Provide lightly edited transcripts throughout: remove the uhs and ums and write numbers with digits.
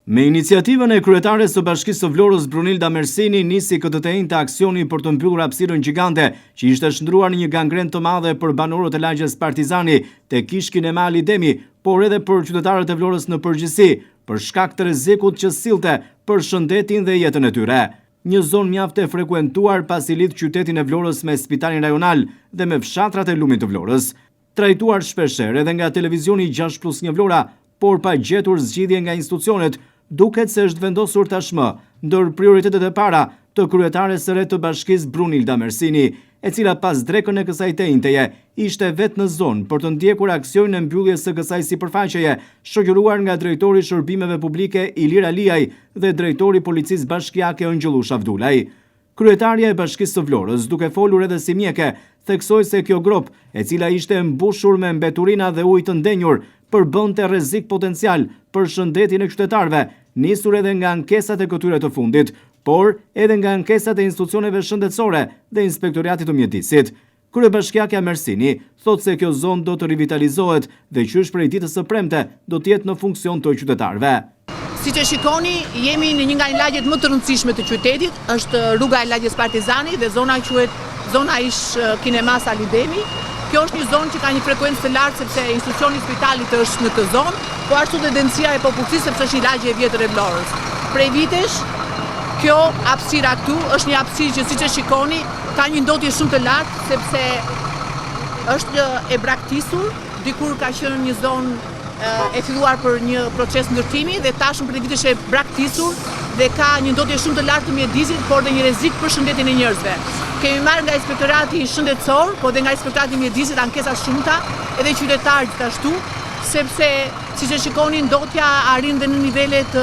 Me iniciativën e kryetares së Bashkisë së Vlorës Brunilda Mersini nisi këtë të njëjtë aksioni për të mbyllur hapësirën gjigante që ishte shndruar në një gangren të madhe për banorët e lagjes Partizani te Kishkin e Mali Demi, por edhe për qytetarët e Vlorës në përgjithësi, për shkak të rrezikut që sillte për shëndetin dhe jetën e tyre. Një zonë mjaft e frekuentuar pasi lidh qytetin e Vlorës me spitalin rajonal dhe me fshatrat e lumit të Vlorës. Trajtuar shpeshherë edhe nga televizioni 6+1 Vlora, por pa gjetur zgjidhje nga institucionet, duket se është vendosur tashmë ndër prioritetet e para të kryetares së re të bashkisë Brunilda Mersini, e cila pas drekën e kësaj tenjteje ishte vetë në zonë për të ndjekur aksionin e mbylljes së kësaj sipërfaqeje, shoqëruar nga drejtori i shërbimeve publike Ilir Aliaj dhe drejtori i policisë bashkiake Ëngjëllush Avdulaj. Kryetarja e Bashkisë së Vlorës, duke folur edhe si mjeke, theksoi se kjo grop, e cila ishte mbushur me mbeturina dhe ujë të ndenjur, përbënte rrezik potencial për shëndetin e qytetarëve, nisur edhe nga ankesat e këtyre të fundit, por edhe nga ankesat e institucioneve shëndetësore dhe inspektoriatit të mjedisit. Kryebashkiakja Mersini thot se kjo zonë do të rivitalizohet dhe qysh prej ditës së premte do të jetë në funksion të qytetarëve. Siç e shikoni, jemi në një nga lagjet më të rëndësishme të qytetit, është rruga e lagjes Partizani dhe zona quhet zona ish Kinemas Ali Demi. Kjo është një zonë që ka një frekuencë të lartë sepse institucioni i spitalit është në këtë zonë, po ashtu dhe densitësia e popullsisë sepse është një lagje e vjetër e Vlorës. Prej vitesh, kjo hapësira këtu është një hapësirë që siç e shikoni ka një ndotje shumë të lartë sepse është e braktisur, dikur ka qenë një zonë e filluar për një proces ndërtimi dhe tashmë prej vitesh e braktisur dhe ka një ndotje shumë të lartë të mjedisit, por dhe një rrezik për shëndetin e njerëzve. Kemi marrë nga inspektorati shëndetësor, po dhe nga inspektorati mjedisit ankesa shumëta, edhe qytetarë gjithashtu, sepse siç e shikoni ndotja arrin dhe në nivelet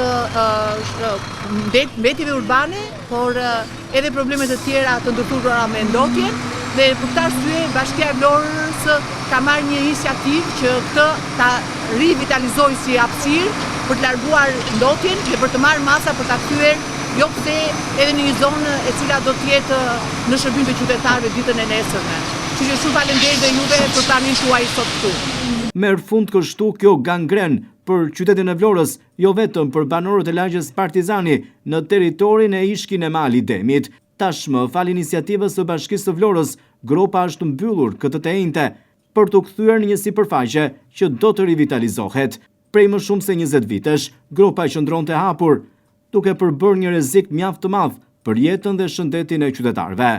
mbetjeve urbane, por edhe problemet të tjera të ndërtuara me ndotjen. Dhe për këtë arsye Bashkia e Vlorës ka marrë një iniciativë që këtë ta rivitalizojë si hapësirë për të larguar ndotjen dhe për të marrë masa për ta kthyer jo pse edhe në një zonë e cila do të jetë në shërbim të qytetarëve ditën e nesërme. Kështu që shumë faleminderit dhe juve për pranimin tuaj sot këtu. Merr fund kështu kjo gangren për qytetin e Vlorës, jo vetëm për banorët e lagjes Partizani në territorin e Ishkin e Mali Demit. Tashmë, fal iniciativës së Bashkisë së Vlorës, gropa është mbyllur këtë të njëjtë për të kthyer në një sipërfaqe që do të rivitalizohet. Prej më shumë se 20 vitesh, gropa qëndronte hapur, duke përbërë një rrezik mjaft të madh për jetën dhe shëndetin e qytetarëve.